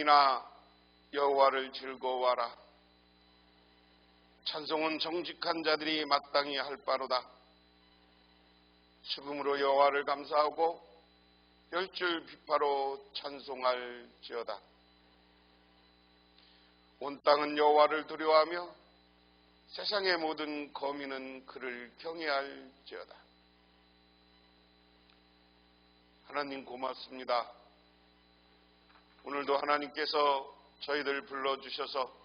영혼이나 여호와를 즐거워하라. 찬송은 정직한 자들이 마땅히 할 바로다. 수금으로 여호와를 감사하고 열줄 비파로 찬송할지어다. 온 땅은 여호와를 두려워하며 세상의 모든 거민은 그를 경외할지어다. 하나님 고맙습니다. 오늘도 하나님께서 저희들 불러주셔서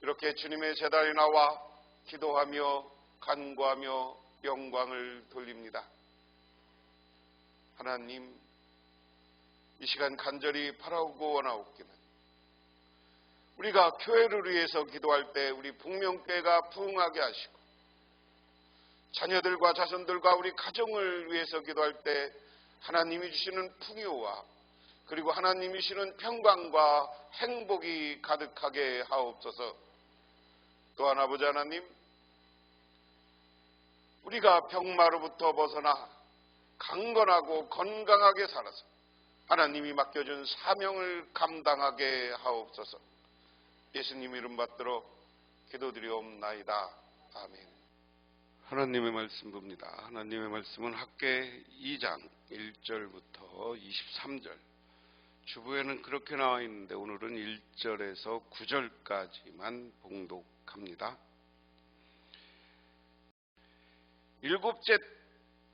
이렇게 주님의 제단에 나와 기도하며 간구하며 영광을 돌립니다. 하나님, 이 시간 간절히 바라고 원하옵기는 우리가 교회를 위해서 기도할 때 우리 북명교회가 부흥하게 하시고, 자녀들과 자손들과 우리 가정을 위해서 기도할 때 하나님이 주시는 풍요와 그리고 하나님이 주시는 평강과 행복이 가득하게 하옵소서. 또한 아버지 하나님, 우리가 병마로부터 벗어나 강건하고 건강하게 살아서 하나님이 맡겨준 사명을 감당하게 하옵소서. 예수님 이름 받들어 기도드리옵나이다. 아멘. 하나님의 말씀 봅니다. 하나님의 말씀은 학개 2장 1절부터 23절. 주부에는 그렇게 나와 있는데 오늘은 1절에서 9절까지만 봉독합니다. 일곱째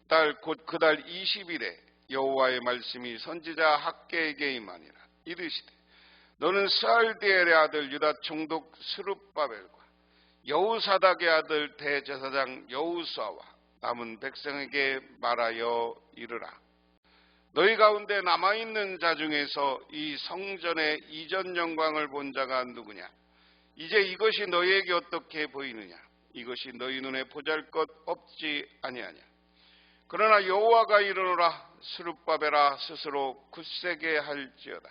달 곧 그 달 20일에 여호와의 말씀이 선지자 학개에게 임하니라. 이르시되 너는 스알디엘의 아들 유다 총독 스룹바벨과 여우사닥의 아들 대제사장 여우수아와 남은 백성에게 말하여 이르라. 너희 가운데 남아있는 자 중에서 이 성전의 이전 영광을 본 자가 누구냐? 이제 이것이 너희에게 어떻게 보이느냐? 이것이 너희 눈에 보잘것 없지 아니하냐? 그러나 여호와가 이르노라. 스룹바벨아, 스스로 굳세게 할지어다.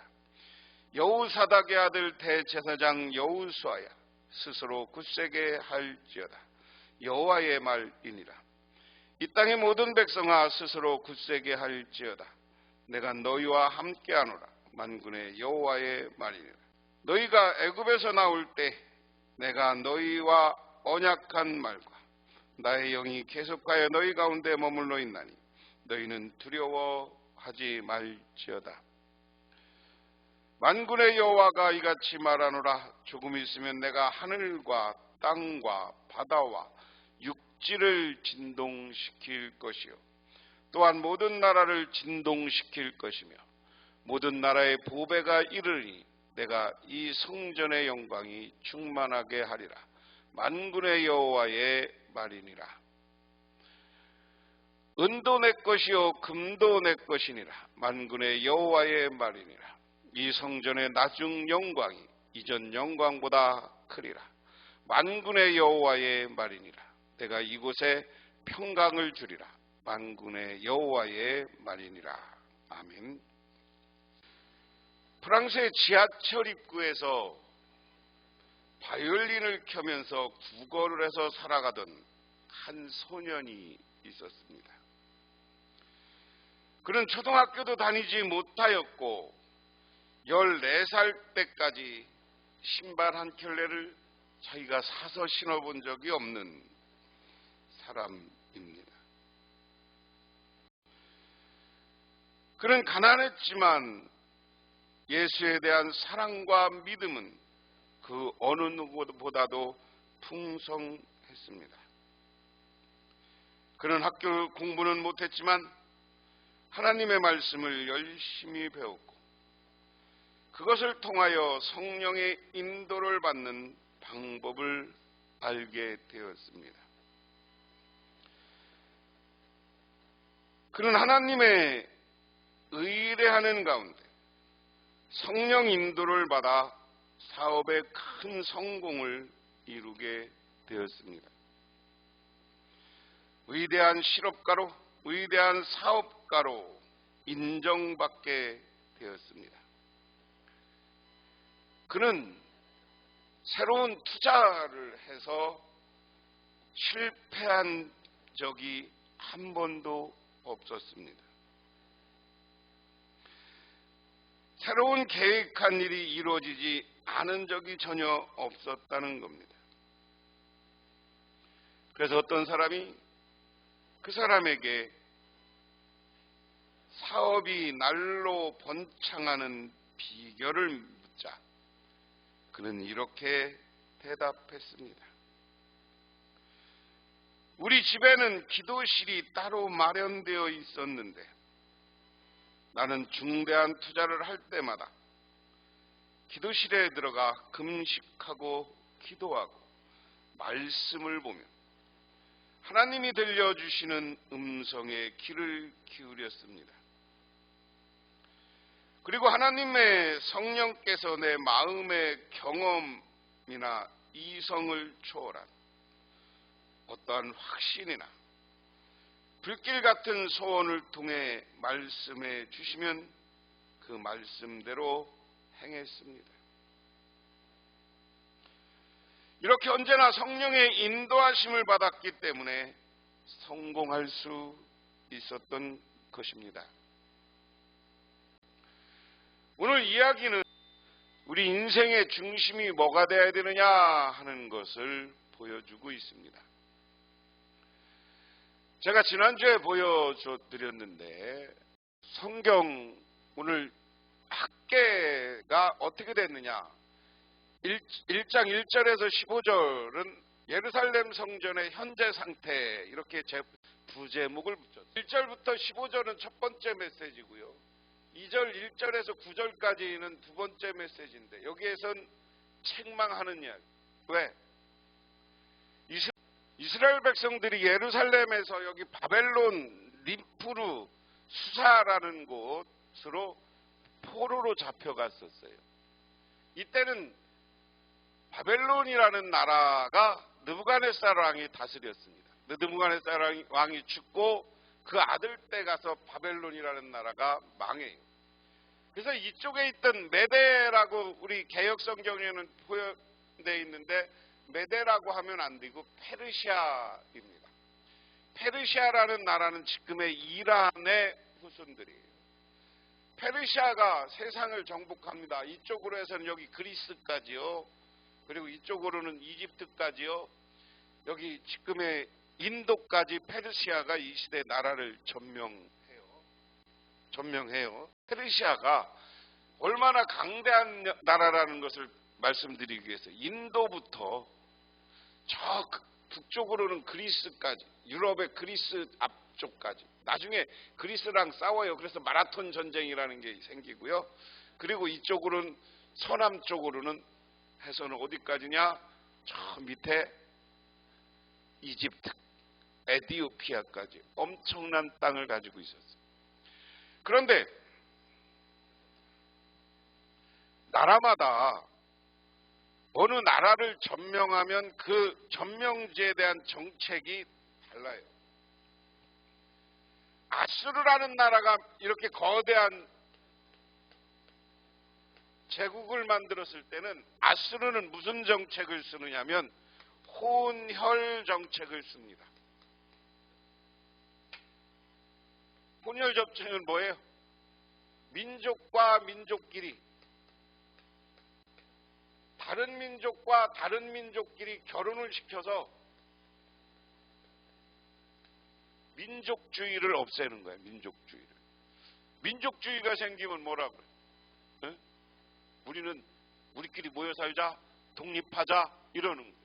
여우사닥의 아들 대제사장 여우수아야, 스스로 굳세게 할지어다. 여호와의 말이니라. 이 땅의 모든 백성아, 스스로 굳세게 할지어다. 내가 너희와 함께하노라. 만군의 여호와의 말이니라. 너희가 애굽에서 나올 때 내가 너희와 언약한 말과 나의 영이 계속하여 너희 가운데 머물러 있나니 너희는 두려워하지 말지어다. 만군의 여호와가 이같이 말하노라. 조금 있으면 내가 하늘과 땅과 바다와 육지를 진동시킬 것이요 또한 모든 나라를 진동시킬 것이며 모든 나라의 보배가 이르니 내가 이 성전의 영광이 충만하게 하리라. 만군의 여호와의 말이니라. 은도 내 것이요 금도 내 것이니라. 만군의 여호와의 말이니라. 이 성전의 나중 영광이 이전 영광보다 크리라. 만군의 여호와의 말이니라. 내가 이곳에 평강을 주리라. 만군의 여호와의 말이니라. 아멘. 프랑스의 지하철 입구에서 바이올린을 켜면서 구걸을 해서 살아가던 한 소년이 있었습니다. 그는 초등학교도 다니지 못하였고 14살 때까지 신발 한 켤레를 자기가 사서 신어본 적이 없는 사람입니다. 그는 가난했지만 예수에 대한 사랑과 믿음은 그 어느 누구보다도 풍성했습니다. 그는 학교 공부는 못했지만 하나님의 말씀을 열심히 배웠고 그것을 통하여 성령의 인도를 받는 방법을 알게 되었습니다. 그는 하나님의 의뢰하는 가운데 성령 인도를 받아 사업의 큰 성공을 이루게 되었습니다. 위대한 실업가로, 위대한 사업가로 인정받게 되었습니다. 그는 새로운 투자를 해서 실패한 적이 한 번도 없었습니다. 새로운 계획한 일이 이루어지지 않은 적이 전혀 없었다는 겁니다. 그래서 어떤 사람이 그 사람에게 사업이 날로 번창하는 비결을 묻자 그는 이렇게 대답했습니다. 우리 집에는 기도실이 따로 마련되어 있었는데 나는 중대한 투자를 할 때마다 기도실에 들어가 금식하고 기도하고 말씀을 보며 하나님이 들려주시는 음성에 귀를 기울였습니다. 그리고 하나님의 성령께서 내 마음의 경험이나 이성을 초월한 어떠한 확신이나 불길 같은 소원을 통해 말씀해 주시면 그 말씀대로 행했습니다. 이렇게 언제나 성령의 인도하심을 받았기 때문에 성공할 수 있었던 것입니다. 오늘 이야기는 우리 인생의 중심이 뭐가 되어야 되느냐 하는 것을 보여주고 있습니다. 제가 지난주에 보여드렸는데 성경 오늘 학계가 어떻게 됐느냐 1장 1절에서 15절은 예루살렘 성전의 현재 상태 이렇게 부제목을 붙였어요. 1절부터 15절은 첫 번째 메시지고요. 2절 1절에서 9절까지는 두 번째 메시지인데 여기에선 책망하는 이야기. 왜? 이스라엘 백성들이 예루살렘에서 여기 바벨론 림푸르 수사라는 곳으로 포로로 잡혀갔었어요. 이때는 바벨론이라는 나라가 느부갓네살 왕이 다스렸습니다. 느부갓네살 왕이 죽고 그 아들 때 가서 바벨론이라는 나라가 망해요. 그래서 이쪽에 있던 메대라고 우리 개역 성경에는 표현되어 있는데 메대라고 하면 안 되고 페르시아입니다. 페르시아라는 나라는 지금의 이란의 후손들이에요. 페르시아가 세상을 정복합니다. 이쪽으로 해서는 여기 그리스까지요. 그리고 이쪽으로는 이집트까지요. 여기 지금의 인도까지 페르시아가 이 시대 나라를 점령해요. 페르시아가 얼마나 강대한 나라라는 것을 말씀드리기 위해서 인도부터 저 북쪽으로는 그리스까지, 유럽의 그리스 앞쪽까지. 나중에 그리스랑 싸워요. 그래서 마라톤 전쟁이라는 게 생기고요. 그리고 이쪽으로는 서남 쪽으로는 해서는 어디까지냐? 저 밑에 이집트, 에티오피아까지 엄청난 땅을 가지고 있었어요. 그런데 나라마다 어느 나라를 점령하면 그 점령지에 대한 정책이 달라요. 아수르라는 나라가 이렇게 거대한 제국을 만들었을 때는 아수르는 무슨 정책을 쓰느냐면 혼혈 정책을 씁니다. 혼혈 정책은 뭐예요? 민족과 민족끼리 다른 민족과 다른 민족끼리 결혼을 시켜서 민족주의를 없애는 거예요. 민족주의를. 민족주의가 생기면 뭐라고 그래요? 우리는 우리끼리 모여 살자, 독립하자 이러는 거예요.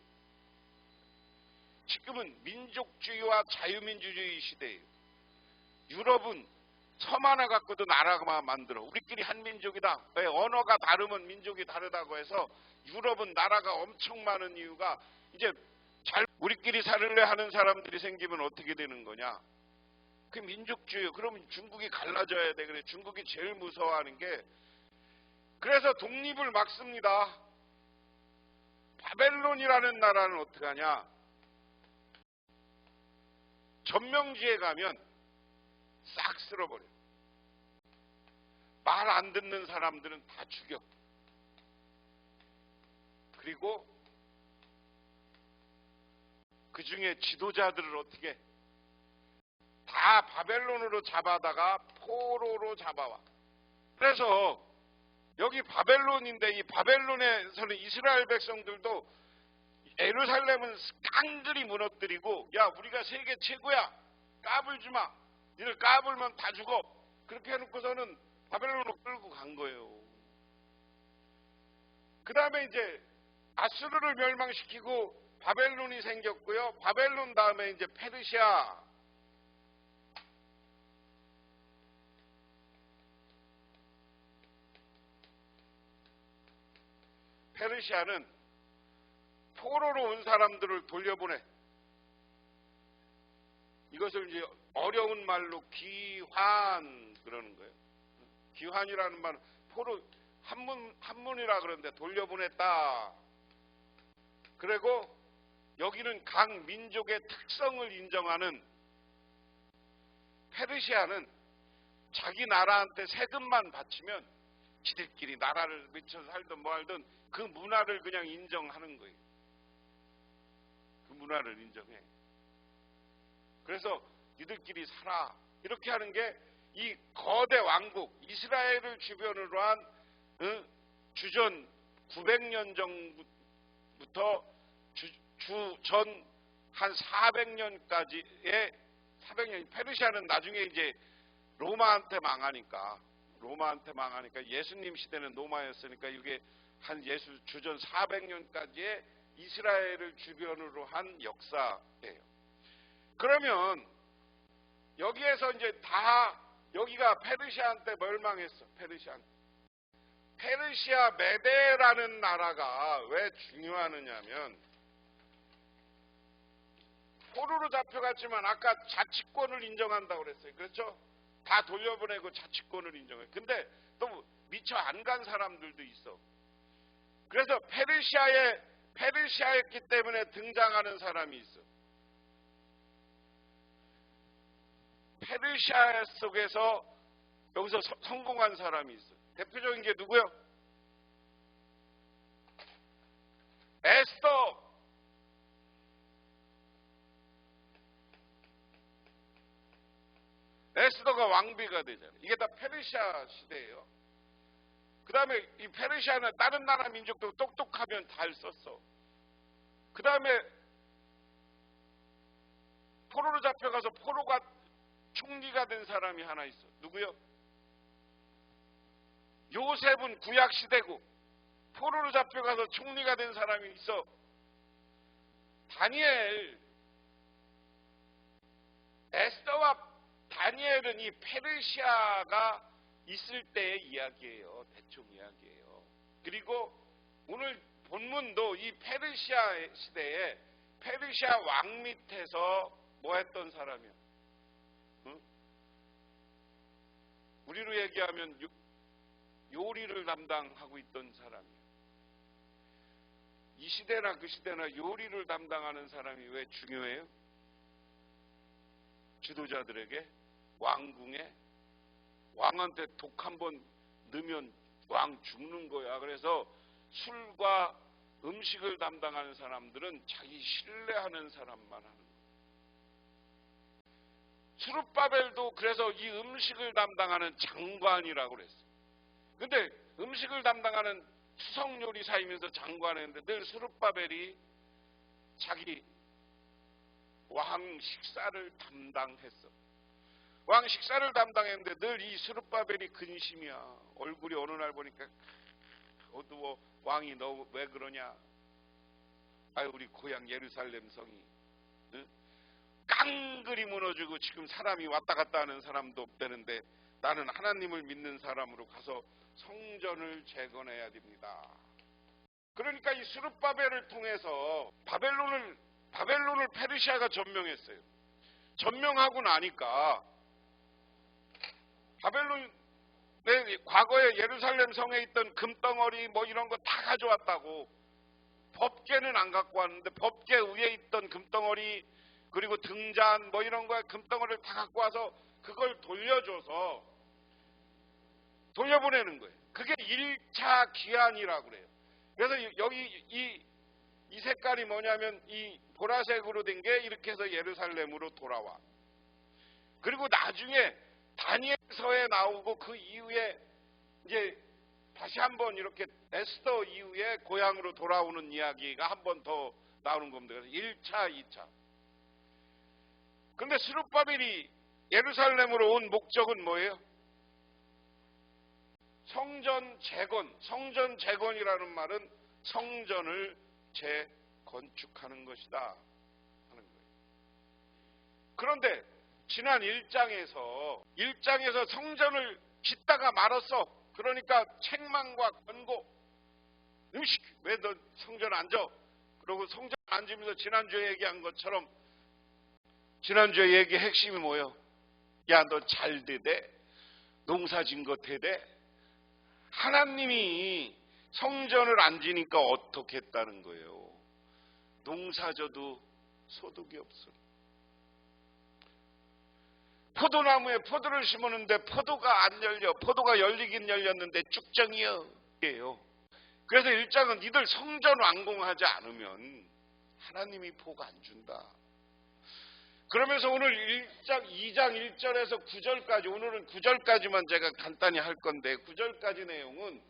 지금은 민족주의와 자유민주주의 시대예요. 유럽은 섬 하나 갖고도 나라가 만들어. 우리끼리 한 민족이다. 왜? 언어가 다르면 민족이 다르다고 해서 유럽은 나라가 엄청 많은 이유가 이제 우리끼리 살래 하는 사람들이 생기면 어떻게 되는 거냐? 그게 민족주의예요. 그러면 중국이 갈라져야 돼. 그래 중국이 제일 무서워하는 게 그래서 독립을 막습니다. 바벨론이라는 나라는 어떻게 하냐? 점령지에 가면 싹 쓸어버려. 말 안 듣는 사람들은 다 죽여. 그리고 그 중에 지도자들을 어떻게 다 바벨론으로 잡아다가 포로로 잡아와. 그래서 여기 바벨론인데 이 바벨론에서는 이스라엘 백성들도 예루살렘은 깡그리 무너뜨리고 야 우리가 세계 최고야 까불지 마 니들 까불면 다 죽어 그렇게 해놓고서는 바벨론으로 끌고 간 거예요. 그 다음에 이제 아수르를 멸망시키고 바벨론이 생겼고요. 바벨론 다음에 이제 페르시아. 페르시아는 포로로 온 사람들을 돌려보내. 이것을 이제 어려운 말로 귀환 그러는 거예요. 귀환이라는 말은 포로 한문이라 그러는데 돌려보냈다. 그리고 여기는 각 민족의 특성을 인정하는 페르시아는 자기 나라한테 세금만 바치면 지들끼리 나라를 미쳐 살든 뭐 하든 그 문화를 그냥 인정하는 거예요. 그 문화를 인정해. 그래서 니들끼리 살아. 이렇게 하는 게 이 거대 왕국 이스라엘을 주변으로 한 주전 900년 전부터 주전 한 400년까지의 400년 페르시아는 나중에 이제 로마한테 망하니까 예수님 시대는 로마였으니까 이게 한 주전 400년까지의 이스라엘을 주변으로 한 역사예요. 그러면 여기에서 이제 다 여기가 페르시아한테 멸망했어. 페르시아 메데라는 나라가 왜 중요하느냐면 포로로 잡혀갔지만 아까 자치권을 인정한다고 그랬어요. 그렇죠? 다 돌려보내고 자치권을 인정해요. 근데 또 미처 안 간 사람들도 있어. 그래서 페르시아였기 때문에 등장하는 사람이 있어. 페르시아 속에서 여기서 성공한 사람이 있어. 대표적인 게 누구요? 에스더. 에스더가 왕비가 되잖아요. 이게 다 페르시아 시대예요. 그 다음에 이 페르시아는 다른 나라 민족도 똑똑하면 잘 썼어. 그 다음에 포로로 잡혀가서 포로가 총리가 된 사람이 하나 있어. 누구요? 요셉은 구약 시대고 포로로 잡혀가서 총리가 된 사람이 있어. 다니엘. 에스더와 다니엘은 이 페르시아가 있을 때의 이야기예요. 대충 이야기예요. 그리고 오늘 본문도 이 페르시아 시대에 페르시아 왕 밑에서 뭐 했던 사람이야? 응? 우리로 얘기하면 요리를 담당하고 있던 사람이야. 이 시대나 그 시대나 요리를 담당하는 사람이 왜 중요해요? 지도자들에게 왕궁에 왕한테 독 한번 넣으면 왕 죽는 거야. 그래서 술과 음식을 담당하는 사람들은 자기 신뢰하는 사람만 하는 거야. 스룹바벨도 그래서 이 음식을 담당하는 장관이라고 그랬어요. 근데 음식을 담당하는 수성요리사이면서 장관했는데 늘 스룹바벨이 자기 왕 식사를 담당했어. 왕 식사를 담당했는데 늘 이 스룹바벨이 근심이야. 얼굴이 어느 날 보니까 어두워. 왕이 너 왜 그러냐? 아유 우리 고향 예루살렘 성이 깡그리 무너지고 지금 사람이 왔다 갔다 하는 사람도 없다는데 나는 하나님을 믿는 사람으로 가서 성전을 재건해야 됩니다. 그러니까 이 스룹바벨을 통해서 바벨론을 페르시아가 점령했어요. 점령하고 나니까 바벨론의 과거에 예루살렘 성에 있던 금덩어리 뭐 이런 거 다 가져왔다고. 법궤는 안 갖고 왔는데 법궤 위에 있던 금덩어리 그리고 등잔 뭐 이런 거에 금덩어리를 다 갖고 와서 그걸 돌려줘서 돌려보내는 거예요. 그게 1차 귀환이라고 그래요. 그래서 여기 이 색깔이 뭐냐면 이 보라색으로 된 게 이렇게 해서 예루살렘으로 돌아와. 그리고 나중에 다니엘서에 나오고 그 이후에 이제 다시 한번 이렇게 에스더 이후에 고향으로 돌아오는 이야기가 한 번 더 나오는 겁니다. 그래서 1차, 2차. 그런데 스룹바벨이 예루살렘으로 온 목적은 뭐예요? 성전 재건. 성전 재건이라는 말은 성전을 재건축하는 것이다 하는 거예요. 그런데 지난 1장에서 성전을 짓다가 말았어. 그러니까 책망과 권고. 왜 너 성전 안 져? 그리고 성전 앉으면서 지난주에 얘기한 것처럼 지난주에 얘기 핵심이 뭐예요? 야, 너 잘 되대? 농사 진 거 되대? 하나님이 성전을 안 지니까 어떻게 했다는 거예요? 농사져도 소득이 없어. 포도나무에 포도를 심었는데 포도가 안 열려. 포도가 열리긴 열렸는데 쭉정이요. 그래서 1장은 니들 성전 완공하지 않으면 하나님이 복 안 준다. 그러면서 오늘 2장 1절에서 9절까지, 오늘은 9절까지만 제가 간단히 할 건데 9절까지 내용은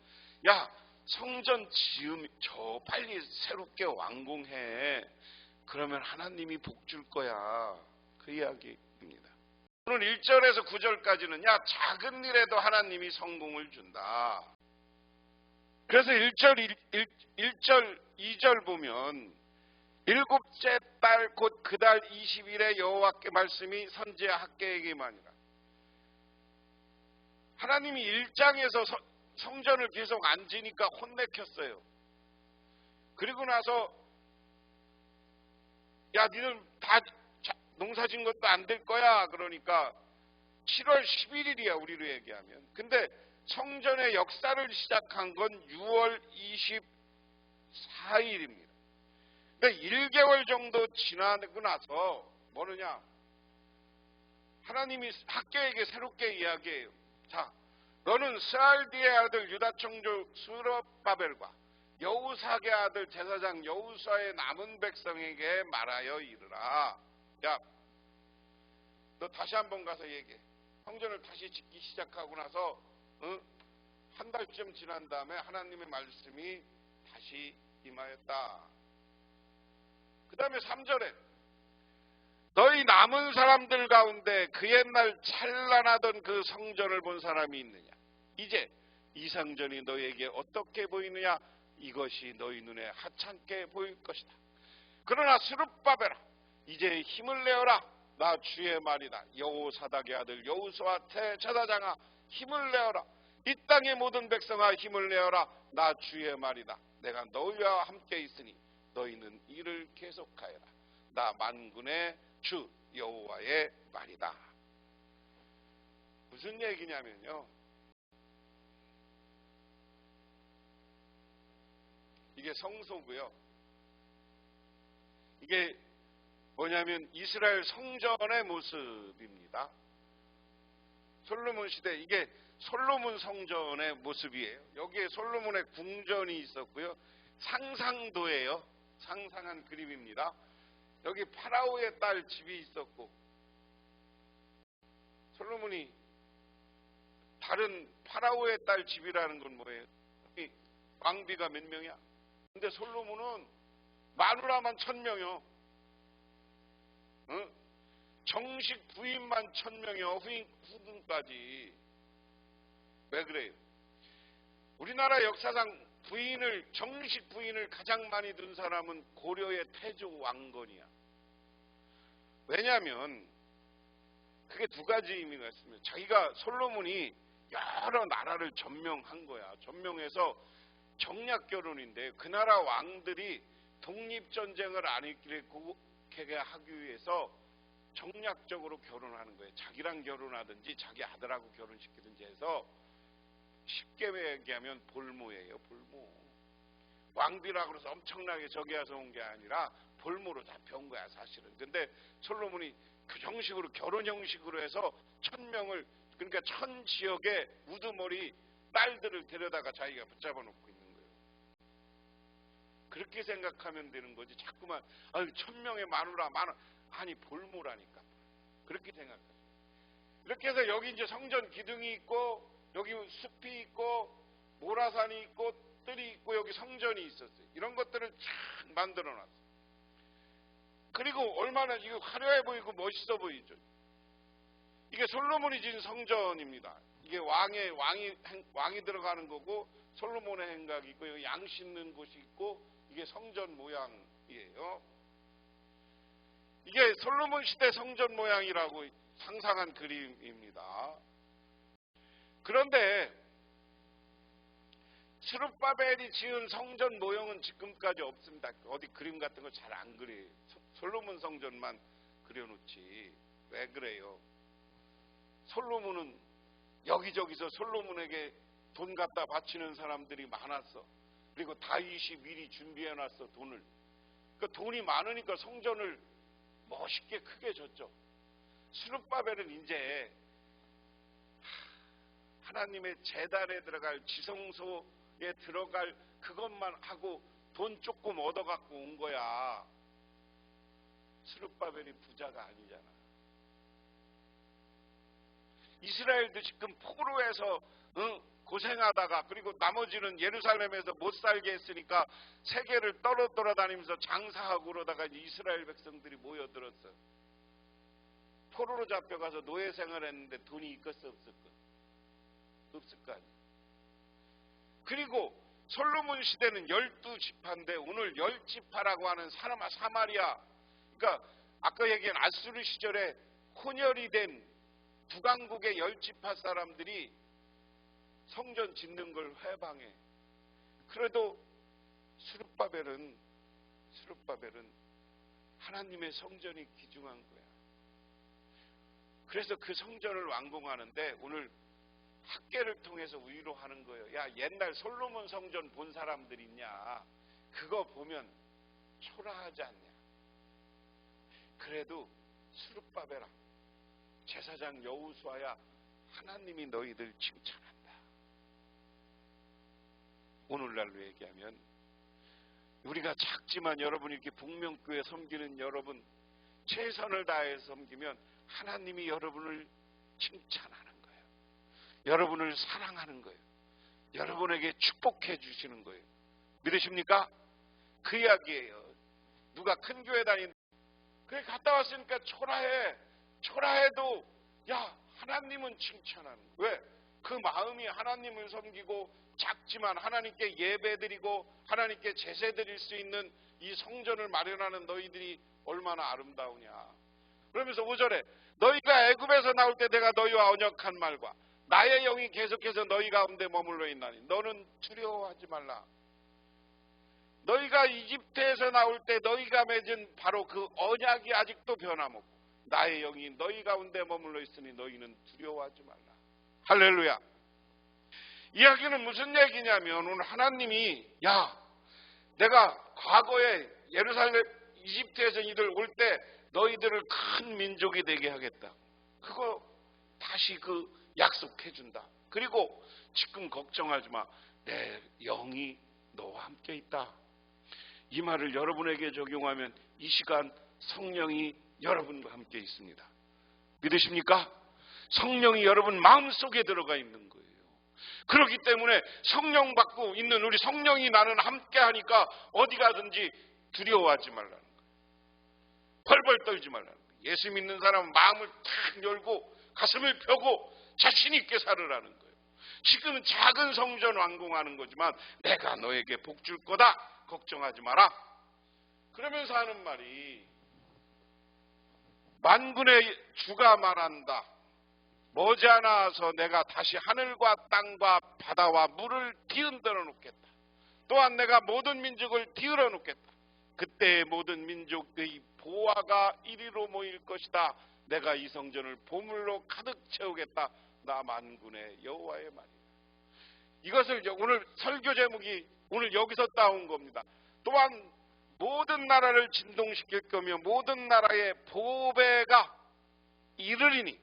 야, 성전 저 빨리 새롭게 완공해. 그러면 하나님이 복 줄 거야. 그 이야기입니다. 오늘 1절에서 9절까지는 야, 작은 일에도 하나님이 성공을 준다. 그래서 1절, 2절 보면 일곱째 달 곧 그 달 20일에 여호와께 말씀이 선지자 학개에게만이라. 하나님이 1장에서 성전을 계속 안 지니까 혼내켰어요. 그리고 나서 야, 니들 다 농사 진 것도 안 될 거야. 그러니까 7월 11일이야 우리로 얘기하면. 근데 성전의 역사를 시작한 건 6월 24일입니다. 그러니까 1개월 정도 지나고 나서 뭐느냐, 하나님이 학교에게 새롭게 이야기해요. 자, 너는 스알디의 아들 유다 총독 스룹바벨과 여우사의 아들 제사장 여우수아의 남은 백성에게 말하여 이르라. 야, 너 다시 한번 가서 얘기해. 성전을 다시 짓기 시작하고 나서 한 달쯤 지난 다음에 하나님의 말씀이 다시 임하였다. 그 다음에 3절에 너희 남은 사람들 가운데 그 옛날 찬란하던 그 성전을 본 사람이 있느냐? 이제 이 성전이 너희에게 어떻게 보이느냐? 이것이 너희 눈에 하찮게 보일 것이다. 그러나 스룹바벨아, 이제 힘을 내어라. 나 주의 말이다. 여호사닥의 아들 여호수아 제사장아, 힘을 내어라. 이 땅의 모든 백성아, 힘을 내어라. 나 주의 말이다. 내가 너희와 함께 있으니 너희는 일을 계속하여라. 나 만군의 주 여호와의 말이다. 무슨 얘기냐면요, 이게 성소고요. 이게 뭐냐면 이스라엘 성전의 모습입니다. 솔로몬 시대, 이게 솔로몬 성전의 모습이에요. 여기에 솔로몬의 궁전이 있었고요. 상상도예요. 상상한 그림입니다. 여기 파라오의 딸 집이 있었고, 솔로몬이 다른 파라오의 딸 집이라는 건 뭐예요? 왕비가 몇 명이야? 근데 솔로몬은 마누라만 1000명이요. 정식 부인만 1000명이요. 후궁까지. 왜 그래요? 우리나라 역사상 정식 부인을 가장 많이 둔 사람은 고려의 태조 왕건이야. 왜냐하면 그게 두 가지 의미가 있습니다. 자기가 솔로몬이 여러 나라를 점령한 거야. 점령해서 정략 결혼인데 그 나라 왕들이 독립전쟁을 안 일으키게 하기 위해서 정략적으로 결혼하는 거예요. 자기랑 결혼하든지 자기 아들하고 결혼시키든지 해서 쉽게 얘기하면 볼모예요. 볼모. 왕비라고 해서 엄청나게 저기 와서 온 게 아니라 볼모로 잡혀온 거야 사실은. 근데 솔로몬이 그 형식으로, 결혼 형식으로 해서 1000명을, 그러니까 1000지역의 우두머리 딸들을 데려다가 자기가 붙잡아 놓고 있는 거예요. 그렇게 생각하면 되는 거지. 자꾸만 1000명의 마누라 아니 볼모라니까. 그렇게 생각하죠. 이렇게 해서 여기 이제 성전 기둥이 있고 여기 숲이 있고 모라산이 있고 뜰이 있고 여기 성전이 있었어요. 이런 것들을 쫙 만들어 놨어요. 그리고 얼마나 이거 화려해 보이고 멋있어 보이죠. 이게 솔로몬이 지은 성전입니다. 이게 왕이 들어가는 거고 솔로몬의 행각이 있고 여기 양 씻는 곳이 있고 이게 성전 모양이에요. 이게 솔로몬 시대 성전 모양이라고 상상한 그림입니다. 그런데 스룹바벨이 지은 성전 모형은 지금까지 없습니다. 어디 그림 같은 거 잘 안 그려요. 솔로몬 성전만 그려놓지. 왜 그래요? 솔로몬은 여기저기서 솔로몬에게 돈 갖다 바치는 사람들이 많았어. 그리고 다윗이 미리 준비해놨어, 돈을. 그 돈이 많으니까 성전을 멋있게 크게 줬죠. 스룹바벨은 이제 하나님의 제단에 들어갈 지성소에 들어갈 그것만 하고 돈 조금 얻어갖고 온 거야. 스룹바벨이 부자가 아니잖아. 이스라엘도 지금 포로에서 고생하다가 그리고 나머지는 예루살렘에서 못 살게 했으니까 세계를 돌아다니면서 장사하고 그러다가 이스라엘 백성들이 모여들었어. 포로로 잡혀가서 노예 생활했는데 돈이 있겠어 없을까? 없을 거 아니야. 그리고 솔로몬 시대는 12지파인데 오늘 10지파라고 하는 사마리아, 그러니까 아까 얘기한 아수르 시절에 혼혈이 된 북왕국의 10지파 사람들이 성전 짓는 걸 회방해. 그래도 스룹바벨은 하나님의 성전이 귀중한 거야. 그래서 그 성전을 완공하는데 오늘 학계를 통해서 위로하는 거예요. 야, 옛날 솔로몬 성전 본 사람들 있냐? 그거 보면 초라하지 않냐? 그래도 스룹바벨아, 제사장 여호수아야, 하나님이 너희들 칭찬한다. 오늘날로 얘기하면 우리가 작지만 여러분 이렇게 북명교회 섬기는 여러분 최선을 다해 섬기면 하나님이 여러분을 칭찬하는 거예요. 여러분을 사랑하는 거예요. 여러분에게 축복해 주시는 거예요. 믿으십니까? 그 이야기예요. 누가 큰 교회 다닌 그래 갔다 왔으니까 초라해도 야, 하나님은 칭찬하는 거예요. 왜? 그 마음이 하나님을 섬기고 작지만 하나님께 예배드리고 하나님께 제사 드릴 수 있는 이 성전을 마련하는 너희들이 얼마나 아름다우냐. 그러면서 5절에 너희가 애굽에서 나올 때 내가 너희와 언약한 말과 나의 영이 계속해서 너희 가운데 머물러 있나니 너는 두려워하지 말라. 너희가 이집트에서 나올 때 너희가 맺은 바로 그 언약이 아직도 변함없고 나의 영이 너희 가운데 머물러 있으니 너희는 두려워하지 말라. 할렐루야. 이야기는 무슨 얘기냐면 오늘 하나님이 야, 내가 과거에 예루살렘 이집트에서 이들 올 때 너희들을 큰 민족이 되게 하겠다. 그거 다시 그 약속해 준다. 그리고 지금 걱정하지 마. 내 영이 너와 함께 있다. 이 말을 여러분에게 적용하면 이 시간 성령이 여러분과 함께 있습니다. 믿으십니까? 성령이 여러분 마음속에 들어가 있는 거예요. 그렇기 때문에 성령 받고 있는 우리 성령이 나는 함께 하니까 어디 가든지 두려워하지 말라는 거예요. 벌벌 떨지 말라는 거예요. 예수 믿는 사람은 마음을 탁 열고 가슴을 펴고 자신 있게 살으라는 거예요. 지금은 작은 성전 완공하는 거지만 내가 너에게 복 줄 거다. 걱정하지 마라. 그러면서 하는 말이 만군의 주가 말한다. 머지않아서 내가 다시 하늘과 땅과 바다와 물을 뒤흔들어 놓겠다. 또한 내가 모든 민족을 뒤흔들어 놓겠다. 그때 모든 민족의 보화가 이리로 모일 것이다. 내가 이 성전을 보물로 가득 채우겠다. 나 만군의 여호와의 말이다. 이것을 오늘 설교 제목이 오늘 여기서 따온 겁니다. 또한 모든 나라를 진동시킬 거며 모든 나라의 보배가 이르리니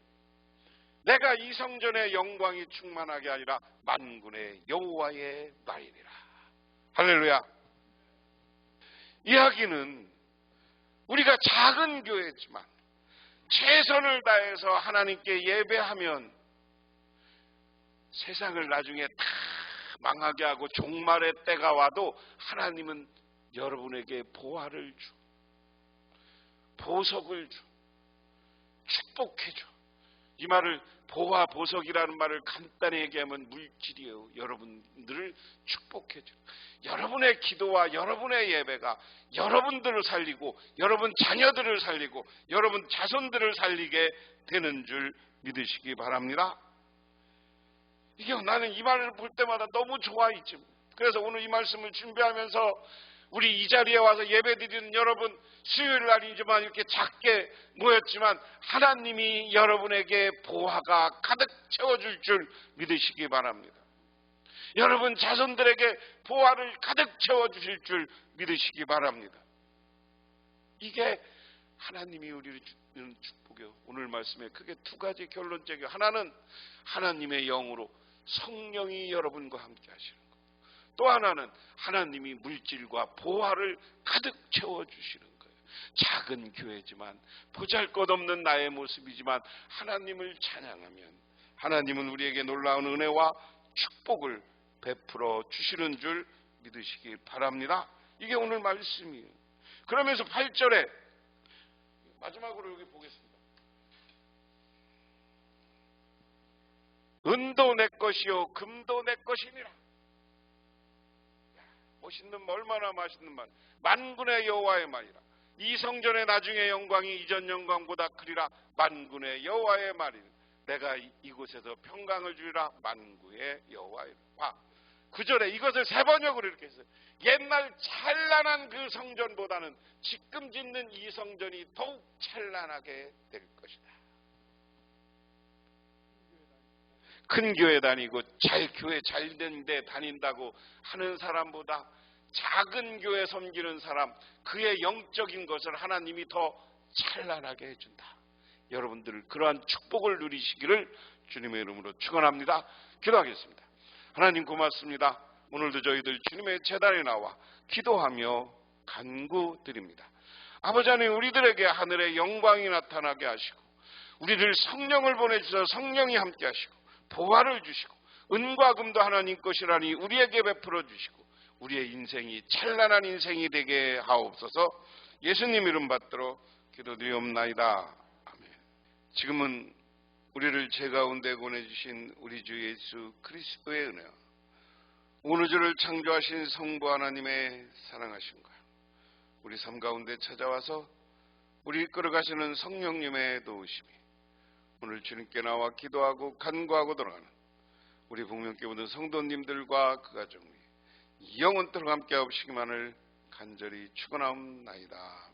내가 이 성전의 영광이 충만하게 아니라 만군의 여호와의 말이니라. 할렐루야. 이야기는 우리가 작은 교회지만 최선을 다해서 하나님께 예배하면 세상을 나중에 다 망하게 하고 종말의 때가 와도 하나님은 여러분에게 보화를 줘, 보석을 줘, 축복해 줘. 이 말을 보화, 보석이라는 말을 간단히 얘기하면 물질이에요. 여러분들을 축복해 줘. 여러분의 기도와 여러분의 예배가 여러분들을 살리고 여러분 자녀들을 살리고 여러분 자손들을 살리게 되는 줄 믿으시기 바랍니다. 이게 나는 이 말을 볼 때마다 너무 좋아했죠. 그래서 오늘 이 말씀을 준비하면서 우리 이 자리에 와서 예배드리는 여러분, 수요일 날이지만 이렇게 작게 모였지만 하나님이 여러분에게 보화가 가득 채워줄 줄 믿으시기 바랍니다. 여러분 자손들에게 보화를 가득 채워주실 줄 믿으시기 바랍니다. 이게 하나님이 우리를 주는 축복이요. 오늘 말씀에 크게 두 가지 결론적이요. 하나는 하나님의 영으로 성령이 여러분과 함께 하시는 것. 또 하나는 하나님이 물질과 보화를 가득 채워주시는 거예요. 작은 교회지만 보잘것없는 나의 모습이지만 하나님을 찬양하면 하나님은 우리에게 놀라운 은혜와 축복을 베풀어 주시는 줄 믿으시기 바랍니다. 이게 오늘 말씀이에요. 그러면서 8절에 마지막으로 여기 보겠습니다. 은도 내 것이요 금도 내 것이니라. 멋있는 얼마나 맛있는 말. 만군의 여호와의 말이라. 이 성전의 나중의 영광이 이전 영광보다 크리라. 만군의 여호와의 말이라. 내가 이곳에서 평강을 주리라. 만군의 여호와의 말. 9절에 이것을 세 번역으로 이렇게 했어요. 옛날 찬란한 그 성전보다는 지금 짓는 이 성전이 더욱 찬란하게 될 것이다. 큰 교회 다니고 교회 잘된 데 다닌다고 하는 사람보다 작은 교회 섬기는 사람, 그의 영적인 것을 하나님이 더 찬란하게 해준다. 여러분들 그러한 축복을 누리시기를 주님의 이름으로 축원합니다. 기도하겠습니다. 하나님 고맙습니다. 오늘도 저희들 주님의 제단에 나와 기도하며 간구드립니다. 아버지 하나님, 우리들에게 하늘의 영광이 나타나게 하시고 우리들 성령을 보내주셔서 성령이 함께 하시고 보화를 주시고 은과 금도 하나님 것이라니 우리에게 베풀어 주시고 우리의 인생이 찬란한 인생이 되게 하옵소서. 예수님 이름 받들어 기도드리옵나이다. 아멘. 지금은 우리를 죄 가운데 보내주신 우리 주 예수 그리스도의 은혜와 온 우주를 창조하신 성부 하나님의 사랑하심과 우리 삶 가운데 찾아와서 우리 이끌어가시는 성령님의 도우심이 오늘 주님께 나와 기도하고 간구하고 돌아가는 우리 복명교회 모든 성도님들과 그 가정 영원토록 함께 하시기만을 간절히 축원하옵나이다.